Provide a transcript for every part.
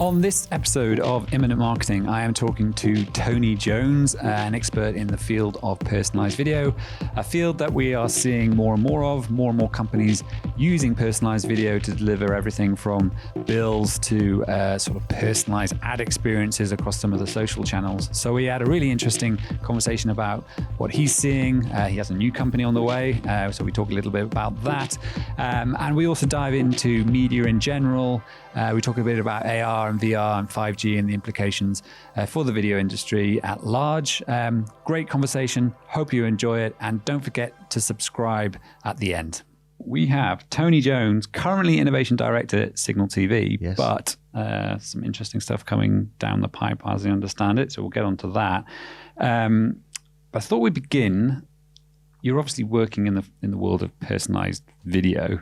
On this episode of Imminent Marketing, I am talking to Tony Jones, an expert in the field of personalized video, a field that we are seeing more and more companies using personalized video to deliver everything from bills to sort of personalized ad experiences across some of the social channels. So we had a really interesting conversation about what he's seeing. He has a new company on the way, so we talk a little bit about that. And we also dive into media in general. We talk a bit about AR and VR and 5G and the implications for the video industry at large. Great conversation. Hope you enjoy it. And don't forget to subscribe at the end. We have Tony Jones, currently Innovation Director at Signal TV, yes. But some interesting stuff coming down the pipe as I understand it. So we'll get onto that. I thought we'd begin. You're obviously working in the world of personalized video.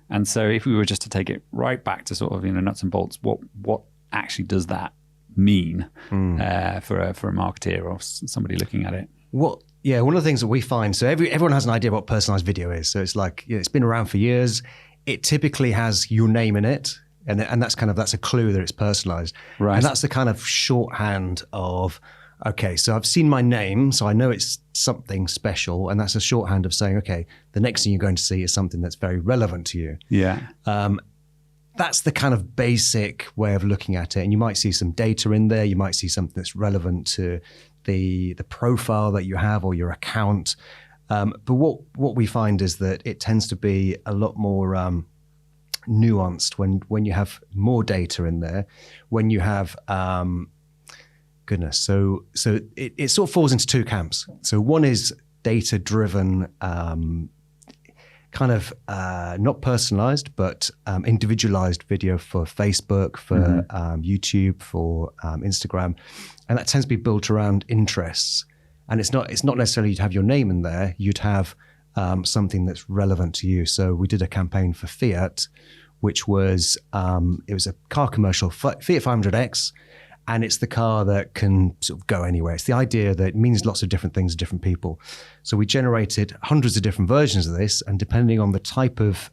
And so if we were just to take it right back to sort of, nuts and bolts, what actually does that mean for a marketer or somebody looking at it? One of the things that we find, so everyone has an idea what personalized video is. So it's like, it's been around for years. It typically has your name in it. And that's a clue that it's personalized. Right. And that's the kind of shorthand of, okay, so I've seen my name, so I know it's something special, and that's a shorthand of saying, okay, the next thing you're going to see is something that's very relevant to you. Yeah. That's the kind of basic way of looking at it. And you might see some data in there. You might see something that's relevant to the profile that you have or your account. But what we find is that it tends to be a lot more nuanced when you have more data in there, when you have... So it sort of falls into two camps. So one is data-driven, not personalized, but individualized video for Facebook, for YouTube, for Instagram, and that tends to be built around interests. And it's not necessarily you'd have your name in there. You'd have something that's relevant to you. So we did a campaign for Fiat, which was it was a car commercial, Fiat 500X. And it's the car that can sort of go anywhere. It's the idea that it means lots of different things to different people. So we generated hundreds of different versions of this, and depending on the type of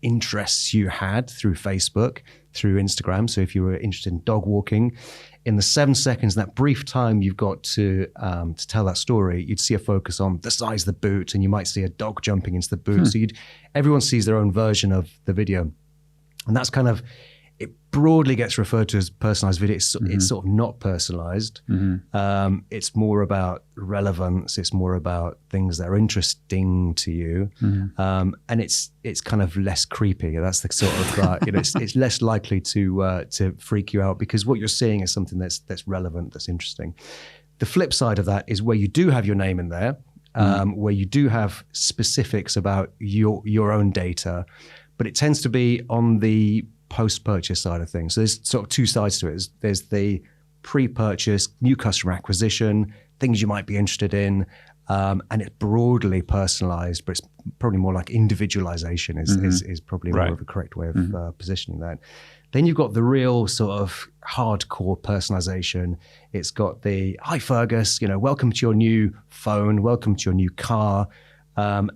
interests you had through Facebook, through Instagram, so if you were interested in dog walking, in the 7 seconds, that brief time you've got to tell that story, you'd see a focus on the size of the boot, and you might see a dog jumping into the boot. So everyone sees their own version of the video. And that's kind of, it broadly gets referred to as personalized video. It's sort of not personalized. It's more about relevance. It's more about things that are interesting to you. And it's kind of less creepy. That's the sort of, it's less likely to freak you out because what you're seeing is something that's relevant, that's interesting. The flip side of that is where you do have your name in there, where you do have specifics about your own data, but it tends to be on the post-purchase side of things. So there's sort of two sides to it. There's the pre-purchase, new customer acquisition, things you might be interested in, and it's broadly personalized, but it's probably more like individualization is probably more of a correct way of positioning that. Then you've got the real sort of hardcore personalization. It's got the, hi Fergus, welcome to your new phone, welcome to your new car. And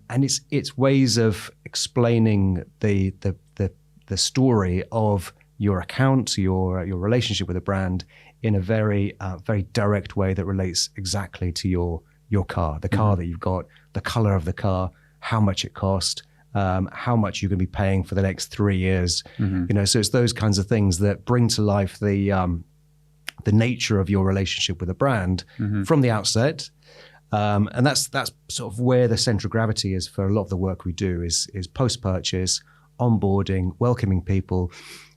it's ways of explaining the story of your account, your relationship with a brand in a very very direct way that relates exactly to your car, the car that you've got, the color of the car, how much it cost, how much you're going to be paying for the next 3 years. So it's those kinds of things that bring to life the nature of your relationship with a brand from the outset. And that's sort of where the center of gravity is for a lot of the work we do is post-purchase, onboarding, welcoming people,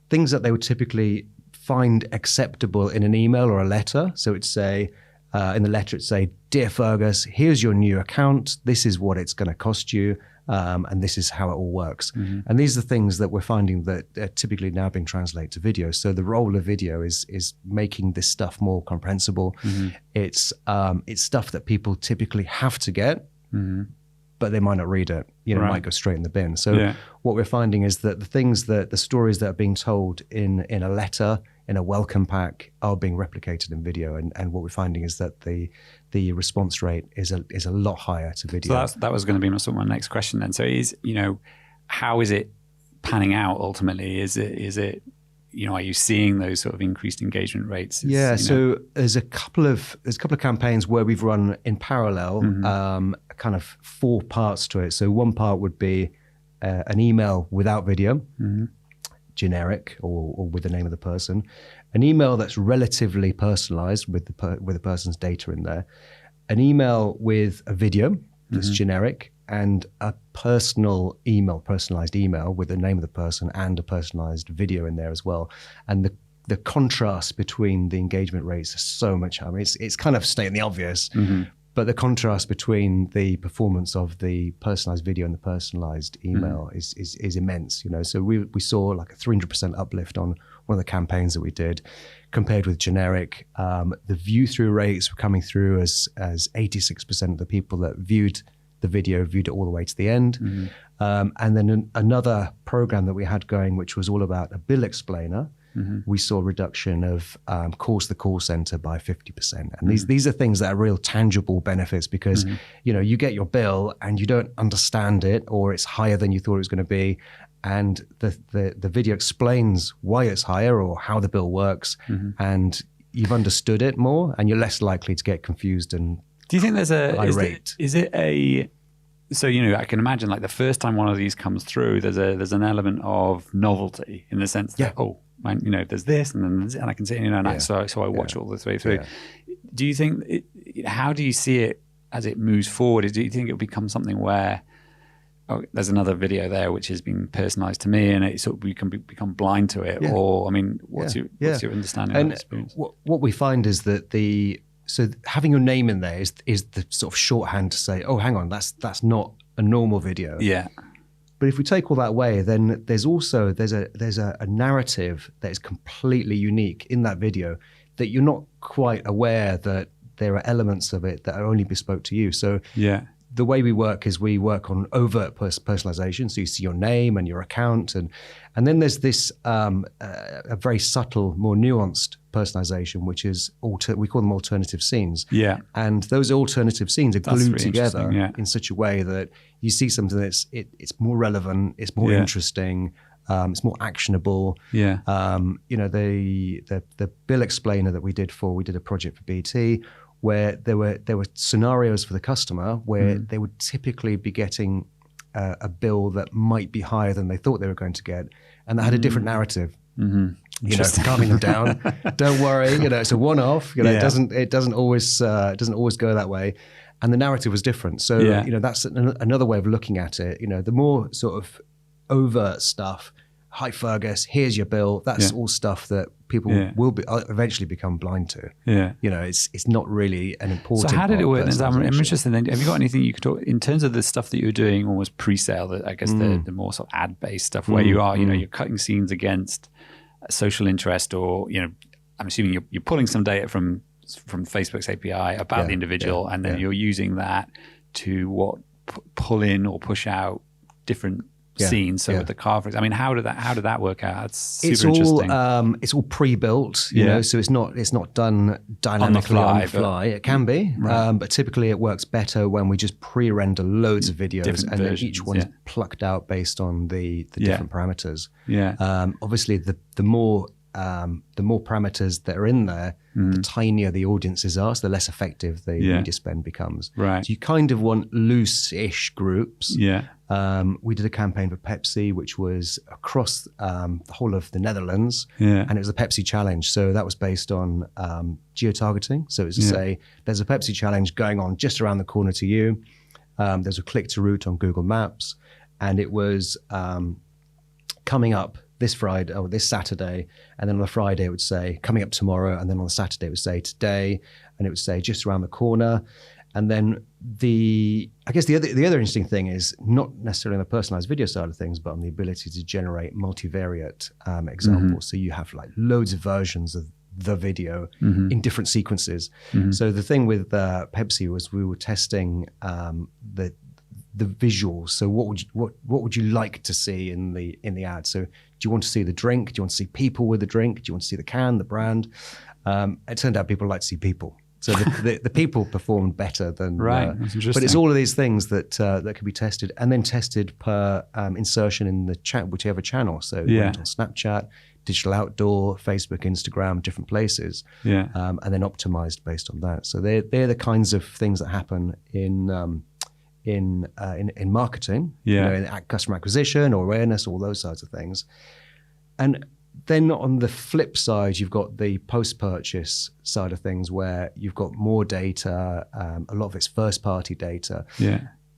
things that they would typically find acceptable in an email or a letter. So it'd say, in the letter, it'd say, Dear Fergus, here's your new account. This is what it's going to cost you. And this is how it all works. And these are the things that we're finding that are typically now being translated to video. So the role of video is making this stuff more comprehensible. It's stuff that people typically have to get, but they might not read it. It might go straight in the bin. So what we're finding is that the stories that are being told in a letter, in a welcome pack, are being replicated in video. And what we're finding is that the response rate is a lot higher to video. So that was going to be my next question then. So how is it panning out ultimately? Is it are you seeing those sort of increased engagement rates? So there's a couple of campaigns where we've run in parallel, kind of 4 parts to it. So one part would be an email without video, generic or with the name of the person, an email that's relatively personalized with the person's data in there, an email with a video that's generic, and a personalized email with the name of the person and a personalized video in there as well. And the contrast between the engagement rates is so much. I mean, it's kind of stating the obvious, but the contrast between the performance of the personalized video and the personalized email is immense. So we saw like a 300% uplift on one of the campaigns that we did compared with generic. The view through rates were coming through as 86% of the people that viewed the video viewed it all the way to the end. And then another program that we had going, which was all about a bill explainer, we saw a reduction of calls to the call center by 50%. And these are things that are real tangible benefits because, you get your bill and you don't understand it, or it's higher than you thought it was going to be. And the video explains why it's higher or how the bill works. And you've understood it more and you're less likely to get confused and do you think there's irate. So, I can imagine like the first time one of these comes through, there's an element of novelty in the sense that, there's this and then there's, and I can see it, so I watch all the way through. Do you think, how do you see it as it moves forward? Do you think it'll become something where, there's another video there which has been personalized to me and it sort of we can become blind to it? Or, I mean, what's your understanding of that experience? What we find is that so having your name in there is the sort of shorthand to say, oh, hang on, that's not a normal video. Yeah. But if we take all that away, then there's a narrative that is completely unique in that video that you're not quite aware that there are elements of it that are only bespoke to you. So the way we work is we work on overt personalization. So you see your name and your account. And then there's this a very subtle, more nuanced personalization, which is we call them alternative scenes. Yeah. And those alternative scenes are glued together in such a way that you see something that's it's more relevant, it's more interesting, it's more actionable. Yeah. The bill explainer that we did a project for BT, where there were scenarios for the customer where they would typically be getting a bill that might be higher than they thought they were going to get, and that had a different narrative. Calming them down. Don't worry, it's a one-off. It doesn't always go that way, and the narrative was different. So that's another way of looking at it. The more sort of overt stuff. Hi, Fergus, here's your bill. That's all stuff that people will eventually become blind to. Yeah. It's not really an important. So how did it work? I'm interested then. Have you got anything you could talk in terms of the stuff that you're doing almost pre-sale, that I guess the more sort of ad-based stuff where you are, you're cutting scenes against social interest, or, I'm assuming you're pulling some data from Facebook's API about the individual, and then you're using that to pull in or push out different scenes. So with the car, for example, I mean, how did that work out? It's super interesting. It's all pre-built, so it's not done dynamically on the fly. It can be, but typically it works better when we just pre-render loads of videos and then each one's plucked out based on the different parameters. Obviously, the more parameters that are in there, the tinier the audiences are, so the less effective the media spend becomes. Right. So you kind of want loose-ish groups. Yeah. We did a campaign for Pepsi, which was across the whole of the Netherlands, and it was a Pepsi challenge. So that was based on geo-targeting. So it was to say, there's a Pepsi challenge going on just around the corner to you. There's a click-to-route on Google Maps, and it was coming up this Friday or this Saturday, and then on the Friday it would say coming up tomorrow, and then on the Saturday it would say today, and it would say just around the corner. And then the other interesting thing is not necessarily on the personalized video side of things, but on the ability to generate multivariate examples. So you have like loads of versions of the video in different sequences. So the thing with Pepsi was we were testing the visuals. So what would you like to see in the ad? So do you want to see the drink? Do you want to see people with the drink? Do you want to see the can, the brand? It turned out people like to see people. So the people performed better than that's interesting. But it's all of these things that can be tested and then tested per insertion in the chat, whichever channel. So you went on Snapchat, digital outdoor, Facebook, Instagram, different places, and then optimized based on that. So they're the kinds of things that happen in marketing, in customer acquisition or awareness, all those sides of things. And then on the flip side, you've got the post-purchase side of things where you've got more data, a lot of it's first-party data.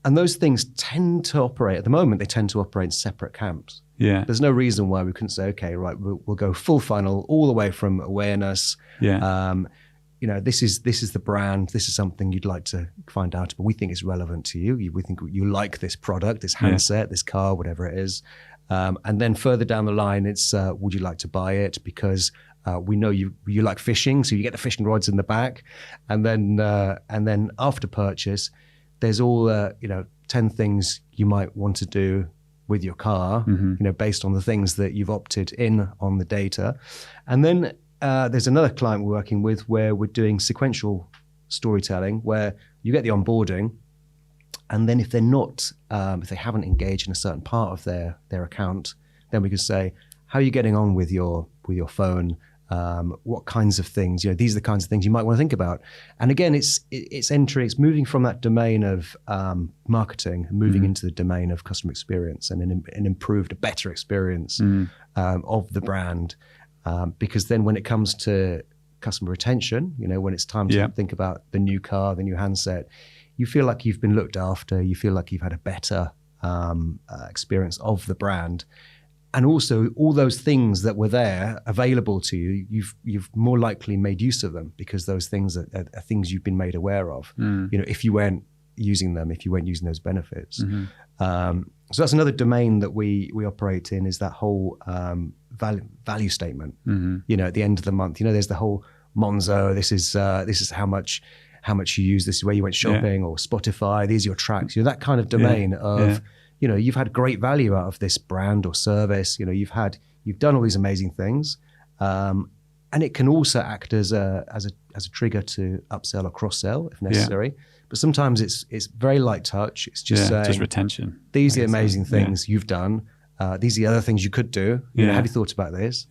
And those things tend to operate, at the moment, they tend to operate in separate camps. There's no reason why we couldn't say, okay, right, we'll go full funnel all the way from awareness. This is the brand. This is something you'd like to find out about. We think it's relevant to you. We think you like this product, this handset, this car, whatever it is. And then further down the line, it's would you like to buy it? Because we know you like fishing, so you get the fishing rods in the back. And then after purchase, there's all 10 things you might want to do with your car, based on the things that you've opted in on the data. And then there's another client we're working with where we're doing sequential storytelling, where you get the onboarding, and then if they're not, if they haven't engaged in a certain part of their account, then we can say, how are you getting on with your phone? What kinds of things, these are the kinds of things you might want to think about. And again, it's moving from that domain of marketing and moving into the domain of customer experience and an improved, a better experience of the brand. Because then when it comes to customer retention, when it's time to think about the new car, the new handset, you feel like you've been looked after, you feel like you've had a better experience of the brand. And also all those things that were there available to you, you've more likely made use of them because those things are things you've been made aware of. If you weren't using them, if you weren't using those benefits. So that's another domain that we operate in, is that whole value statement. At the end of the month, there's the whole Monzo. This is how much you use. This is where you went shopping, or Spotify. These are your tracks. That kind of domain of. You've had great value out of this brand or service. You've done all these amazing things, and it can also act as a trigger to upsell or cross sell if necessary. But sometimes it's very light touch. It's just saying, just retention. These are the amazing things you've done. These are the other things you could do. Have you thought about this?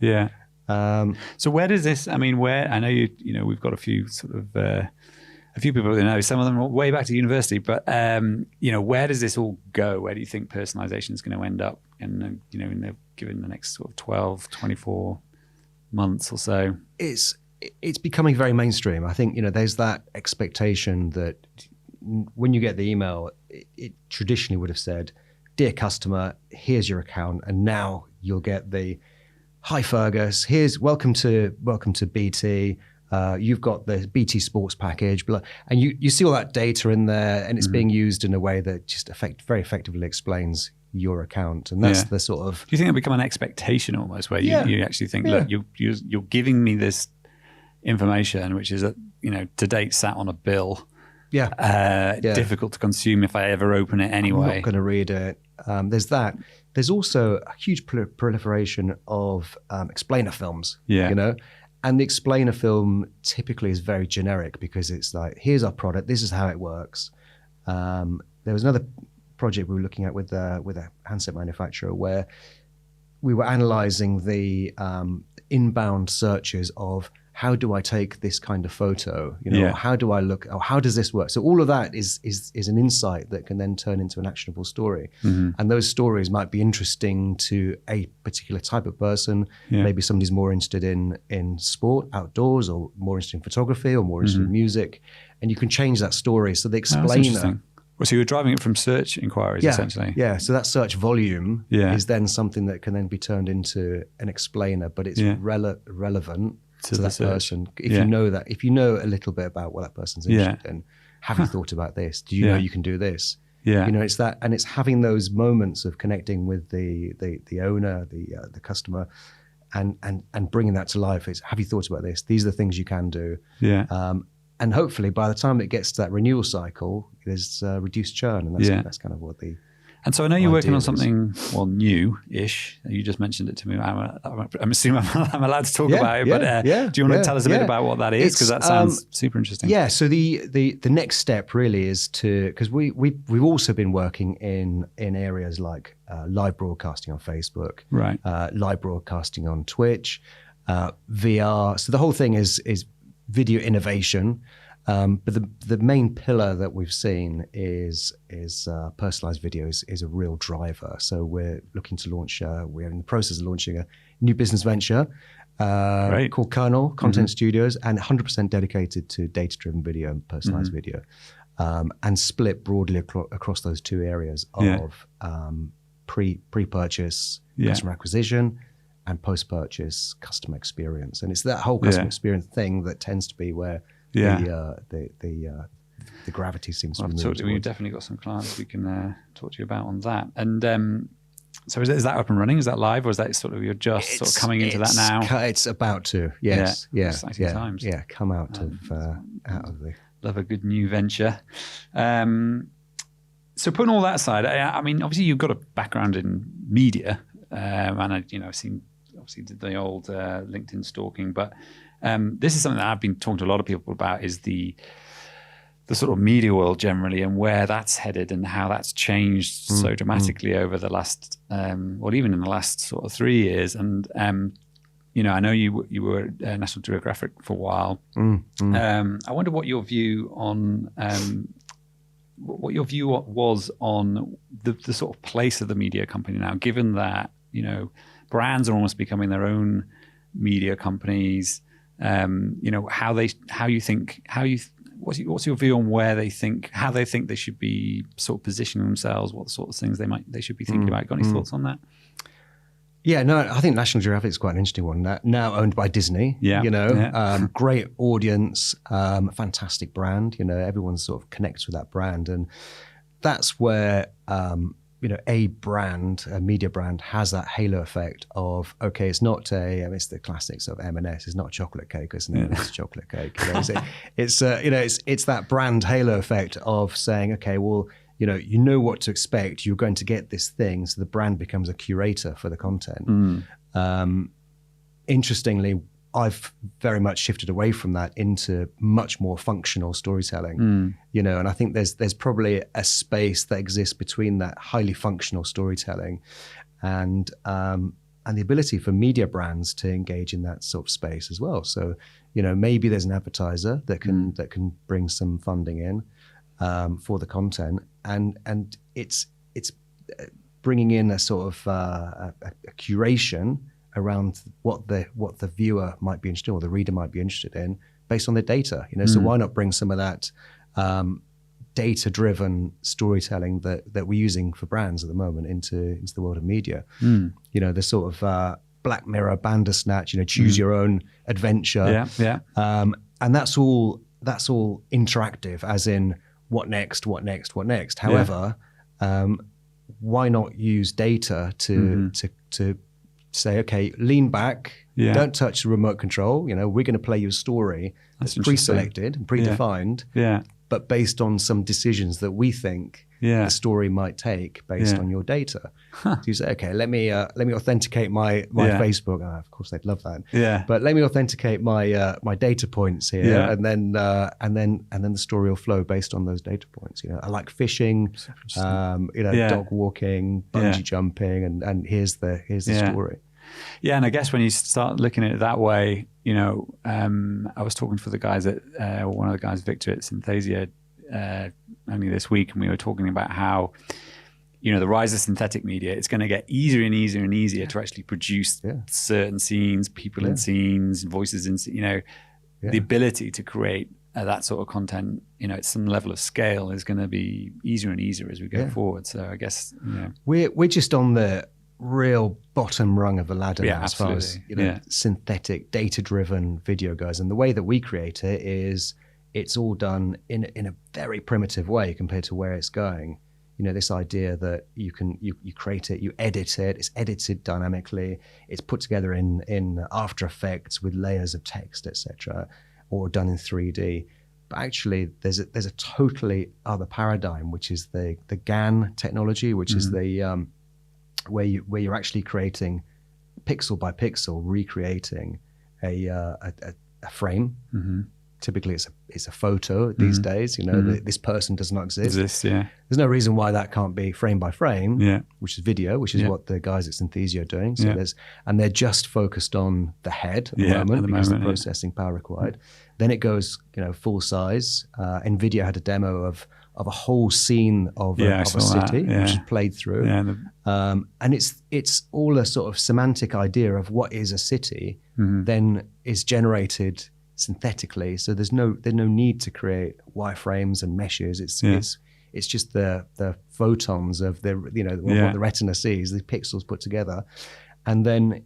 So where does this? I mean, where I know we've got a few sort of. A few people know, some of them are way back to university, but where does this all go? Where do you think personalization is going to end up in given the next sort of 12, 24 months or so? It's becoming very mainstream. I think, there's that expectation that when you get the email, it traditionally would have said, dear customer, here's your account. And now you'll get the, hi Fergus, welcome to BT. You've got the BT Sports package, and you see all that data in there, and it's being used in a way that just very effectively explains your account. And that's the sort of. Do you think it'll become an expectation almost, where you actually think, look, you're giving me this information, which is to date sat on a bill, difficult to consume if I ever open it anyway. I'm not going to read it. There's that. There's also a huge proliferation of explainer films. And the explainer film typically is very generic because it's like, here's our product, this is how it works. There was another project we were looking at with a handset manufacturer where we were analyzing the inbound searches of how do I take this kind of photo? How do I look? Or how does this work? So all of that is an insight that can then turn into an actionable story. And those stories might be interesting to a particular type of person. Maybe somebody's more interested in sport, outdoors, or more interested in photography, or more interested in music. And you can change that story. So the explainer. Well, so you're driving it from search inquiries, essentially. Yeah, so that search volume is then something that can then be turned into an explainer, but it's relevant to that person. If you know a little bit about what that person's interested in, have you thought about this? Do you know you can do this? It's that, and it's having those moments of connecting with the owner, the customer, and bringing that to life. It's, have you thought about this? These are the things you can do. And hopefully by the time it gets to that renewal cycle, there's reduced churn, and that's kind of what the. And so I know you're working on ideas. something, well, new-ish. You just mentioned it to me. I'm assuming I'm allowed to talk about it, but do you want to tell us a bit about what that is? Because that sounds super interesting. Yeah, so the next step really is to, because we've also been working in areas like live broadcasting on Facebook, right? Live broadcasting on Twitch, VR. So the whole thing is video innovation. But the main pillar that we've seen is personalized videos is a real driver. So we're looking to launch, we're in the process of launching a new business venture called Kernel Content Studios, and 100% dedicated to data-driven video and personalized video, and split broadly across those two areas of pre-purchase customer acquisition and post-purchase customer experience. And it's that whole customer experience thing that tends to be where the gravity seems to be moving. We've definitely got some clients we can talk to you about on that. And so is that up and running? Is that live, or is that sort of you're just sort of coming into that now? It's about to, yes, exciting times. Yeah, come out of the. Love a good new venture. So putting all that aside, I mean, obviously you've got a background in media, and I've seen obviously the old LinkedIn stalking, but. This is something that I've been talking to a lot of people about, is the sort of media world generally, and where that's headed and how that's changed so dramatically over the last, well, even in the last sort of 3 years. And, I know you were at National Geographic for a while. I wonder what your view on, was on the sort of place of the media company now, given that, brands are almost becoming their own media companies. What's your view on how they think they should be sort of positioning themselves, what sort of things they should be thinking about? Got any thoughts on that? Yeah, no, I think National Geographic is quite an interesting one. Now owned by Disney, great audience, fantastic brand. Everyone sort of connects with that brand, and that's where a media brand has that halo effect of, okay, it's not it's the classics of M&S. It's not a chocolate cake, isn't it? It's a chocolate cake. It's that brand halo effect of saying, okay, well, you know what to expect. You're going to get this thing, so the brand becomes a curator for the content. Interestingly, I've very much shifted away from that into much more functional storytelling, and I think there's probably a space that exists between that highly functional storytelling and the ability for media brands to engage in that sort of space as well. So, maybe there's an advertiser that can bring some funding in for the content, and it's bringing in a sort of a curation around what the viewer might be interested in, or the reader might be interested in, based on their data. So why not bring some of that data-driven storytelling that we're using for brands at the moment into the world of media? The sort of Black Mirror, Bandersnatch, choose your own adventure. And that's all interactive, as in what next. However, why not use data to say, okay, lean back, don't touch the remote control. We're going to play you a story that's pre-selected and predefined, but based on some decisions that we think the story might take based on your data. So you say, okay, let me authenticate my Facebook. Of course, they'd love that. But let me authenticate my data points here, and then the story will flow based on those data points. I like fishing, dog walking, bungee jumping, and here's the story. Yeah, and I guess when you start looking at it that way, I was talking to the guys at one of the guys, Victor at Synthesia, only this week, and we were talking about how the rise of synthetic media, it's going to get easier and easier and easier to actually produce certain scenes, people in scenes, voices in the ability to create that sort of content, at some level of scale is going to be easier and easier as we go forward. So I guess we're just on the real bottom rung of the ladder now, as far as synthetic data-driven video goes. And the way that we create it is it's all done in a very primitive way compared to where it's going. This idea that you create it, you edit it, it's edited dynamically, it's put together in After Effects with layers of text, etc., or done in 3D. But actually, there's a totally other paradigm, which is the GAN technology, which is the where you're actually creating pixel by pixel, recreating a frame. Typically, it's a photo these days. This person does not exist. Yeah. There's no reason why that can't be frame by frame. Yeah. Which is video, which is what the guys at Synthesia are doing. So and they're just focused on the head at the moment because of the processing power required. Then it goes, full size. NVIDIA had a demo of a whole scene of a city, which is played through. Yeah, and it's all a sort of semantic idea of what is a city, then is generated synthetically. So there's no need to create wireframes and meshes. It's just the photons of what the retina sees, the pixels put together, and then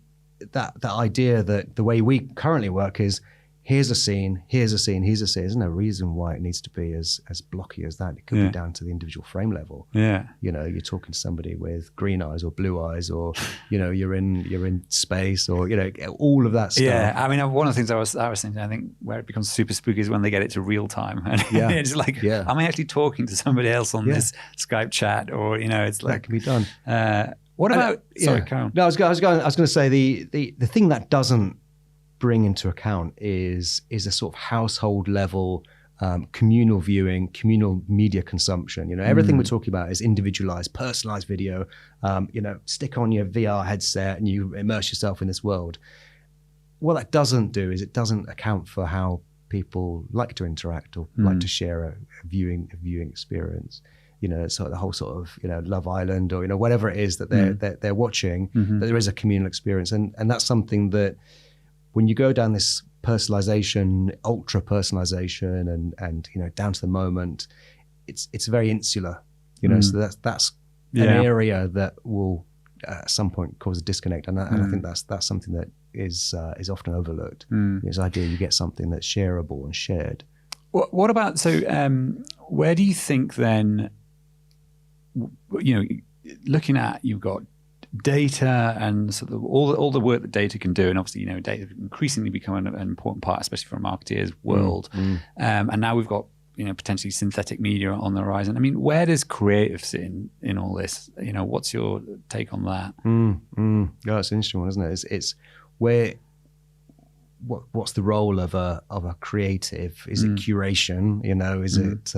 that idea that the way we currently work is, here's a scene, here's a scene, here's a scene. There's no reason why it needs to be as blocky as that. It could be down to the individual frame level. Yeah. You're talking to somebody with green eyes or blue eyes, or you're in space, or all of that stuff. Yeah. I mean, one of the things I was thinking, I think where it becomes super spooky is when they get it to real time. And it's like, am I actually talking to somebody else on this Skype chat, or it's like, that can be done. What about? Sorry, Carol. No, I was going to say the thing that doesn't bring into account is a sort of household level communal viewing, communal media consumption. Everything we're talking about is individualized, personalized video. Stick on your VR headset and you immerse yourself in this world. What that doesn't do is it doesn't account for how people like to interact or like to share a viewing experience. So the whole sort of Love Island, or whatever it is that they're watching, that there is a communal experience, and that's something that, when you go down this personalization, ultra personalization, and down to the moment, it's very insular. So that's an area that will at some point cause a disconnect, and I think that's something that is often overlooked. This idea you get something that's shareable and shared. What about where do you think then? Looking at, you've got data and sort of all the work that data can do, and obviously data increasingly become an important part, especially for a marketeer's world. And now we've got potentially synthetic media on the horizon. I mean, where does creative sit in all this? What's your take on that? Yeah, it's an interesting one, isn't it? It's where what's the role of a creative? Is it curation? Is it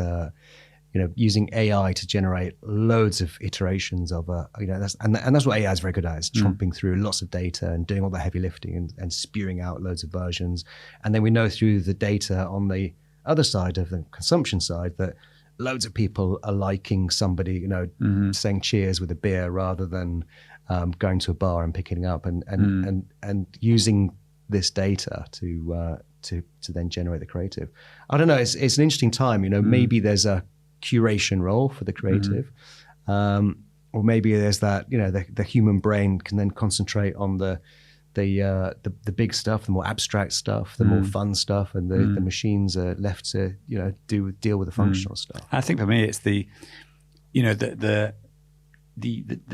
using AI to generate loads of iterations of that's what AI is very good at. It's chomping through lots of data and doing all the heavy lifting and spewing out loads of versions. And then we know through the data on the other side of the consumption side that loads of people are liking somebody, saying cheers with a beer rather than going to a bar and picking it up and using this data to then generate the creative. I don't know. It's an interesting time. Maybe there's a curation role for the creative, or maybe there's that the human brain can then concentrate on the big stuff, the more abstract stuff, the more fun stuff, and the machines are left to deal with the functional stuff. I think for me it's the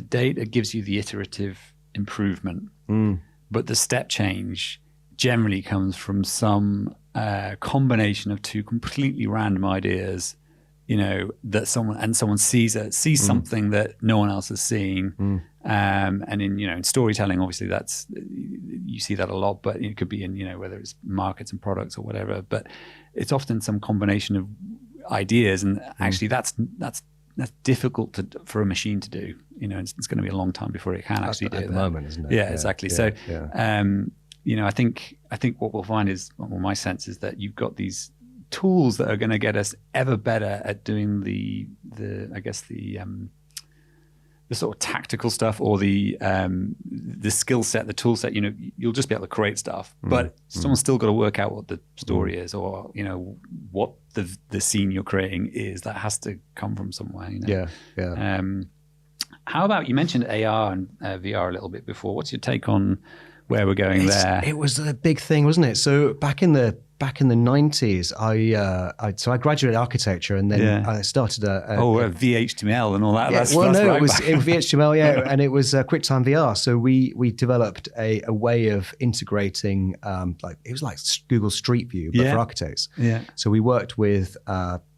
data gives you the iterative improvement, but the step change generally comes from some combination of two completely random ideas that someone sees something that no one else has seen. And in storytelling, obviously that's, you see that a lot, but it could be in, whether it's markets and products or whatever, but it's often some combination of ideas. And actually that's difficult for a machine to do. It's going to be a long time before it can actually do that. At the moment, isn't it? Yeah, exactly. So, I think what we'll find is, well, my sense is that you've got these tools that are going to get us ever better at doing the sort of tactical stuff, or the skill set, the tool set. You'll just be able to create stuff, but someone's still got to work out what the story is, or what the scene you're creating is. That has to come from somewhere. How about, you mentioned AR and VR a little bit before. What's your take on where we're going there? It was a big thing, wasn't it? So back in the back in the 90s, I graduated architecture, and then I started VHTML and all that. Yeah, it was VHTML, and it was QuickTime VR. So we developed a way of integrating, it was like Google Street View, but for architects. Yeah. So we worked with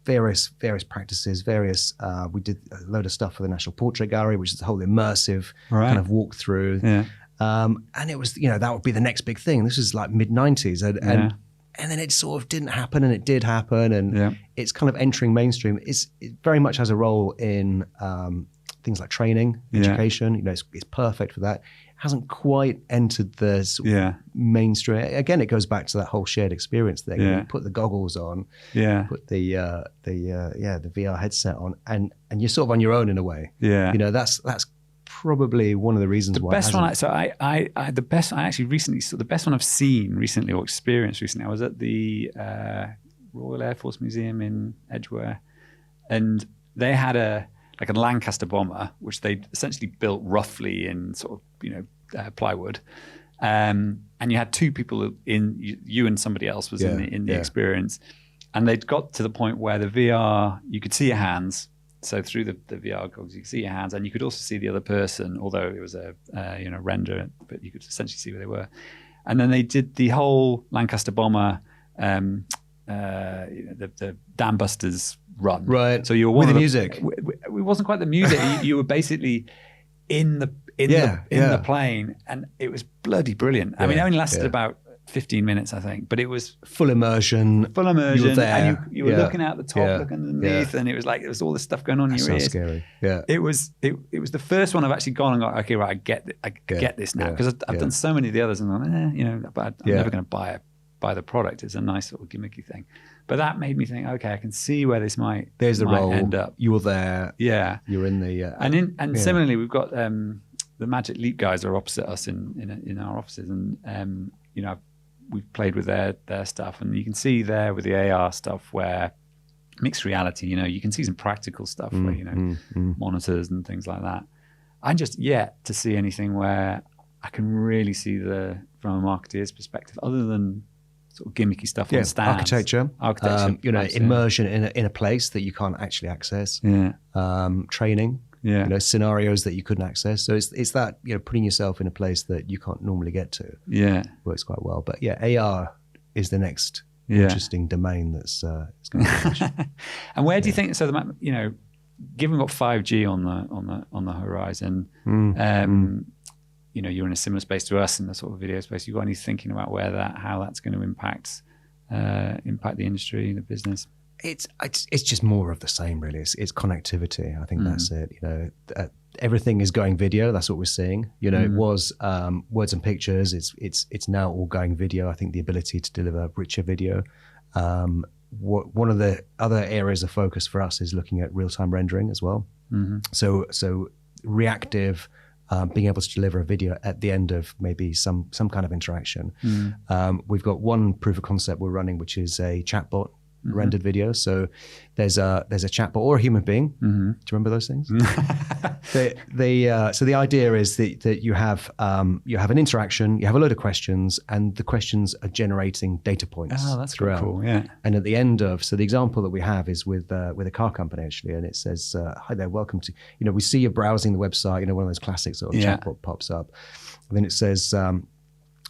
various practices, we did a load of stuff for the National Portrait Gallery, which is the whole immersive kind of walkthrough. Yeah. And it was, that would be the next big thing. This was like mid-90s, and then it sort of didn't happen, and it did happen, and it's kind of entering mainstream. It very much has a role in things like training, education. It's perfect for that. It hasn't quite entered the mainstream. Again, it goes back to that whole shared experience thing. You put the goggles on, put the VR headset on, and you're sort of on your own in a way. Yeah, that's probably one of the reasons why. The best one I've seen recently or experienced recently, I was at the Royal Air Force Museum in Edgware, and they had a Lancaster bomber, which they essentially built roughly in sort of plywood, and you had two people in, you and somebody else was in the experience, and they'd got to the point where the VR, you could see your hands. So through the VR goggles, you could see your hands, and you could also see the other person, although it was a render, but you could essentially see where they were. And then they did the whole Lancaster bomber, the Dam Busters run. Right. So you were with the music. It wasn't quite the music. you were basically in the plane, and it was bloody brilliant. I mean, it only lasted about 15 minutes, I think, but it was full immersion. You were there. And you were looking out the top, looking underneath, and it was all this stuff going on in your ears. So scary. Yeah. It was the first one I've actually gone and got, okay, right, I get this now, because I've done so many of the others, and I'm like, but I'm never going to buy the product. It's a nice little gimmicky thing. But that made me think, okay, I can see where this might role. End up. You were there. Yeah. You're in the and similarly, we've got the Magic Leap guys are opposite us in our offices, and we've played with their stuff, and you can see there with the AR stuff where mixed reality, you can see some practical stuff where, monitors and things like that. I'm just yet to see anything where I can really see from a marketeer's perspective, other than sort of gimmicky stuff on stands. Architecture, immersion in a place that you can't actually access. Training. Scenarios that you couldn't access. So it's that, putting yourself in a place that you can't normally get to. Yeah. Works quite well. But AR is the next interesting domain that's going to And where do you think, so given we've got 5G on the horizon, you're in a similar space to us in the sort of video space. You got any thinking about how that's going to impact the industry, the business? It's just more of the same, really. It's connectivity. I think that's it. Everything is going video. That's what we're seeing. It was words and pictures. It's now all going video. I think the ability to deliver richer video. One of the other areas of focus for us is looking at real-time rendering as well. So reactive, being able to deliver a video at the end of maybe some kind of interaction. We've got one proof of concept we're running, which is a chatbot. Rendered video. So there's a chatbot or a human being. Do you remember those things? So the idea is that you have an interaction, you have a load of questions, and the questions are generating data points. Oh, that's really cool. Yeah. And at the end of, so the example that we have is with a car company actually, and it says, "Hi there, welcome to." We see you browsing the website. One of those classic sort of chatbot pops up, and then it says.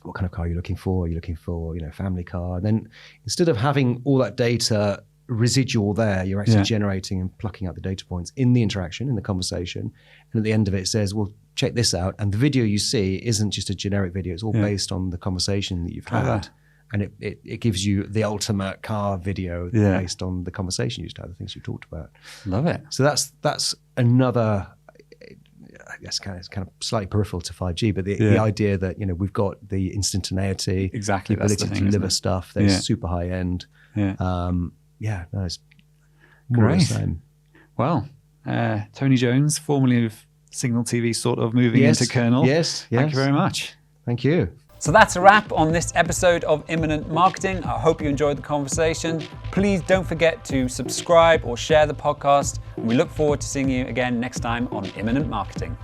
What kind of car are you looking for? Are you looking for, family car? And then instead of having all that data residual there, you're actually generating and plucking out the data points in the interaction, in the conversation. And at the end of it says, well, check this out. And the video you see isn't just a generic video. It's all based on the conversation that you've had. And it gives you the ultimate car video based on the conversation you just had, the things you talked about. Love it. So that's another... I guess kind of slightly peripheral to 5G, but the idea that we've got the instantaneity, exactly, the ability to deliver stuff that's super high end. It's more of the same. Well, Tony Jones, formerly of Signal TV, sort of moving into Kernel. Yes. Thank you very much. Thank you. So that's a wrap on this episode of Imminent Marketing. I hope you enjoyed the conversation. Please don't forget to subscribe or share the podcast. And we look forward to seeing you again next time on Imminent Marketing.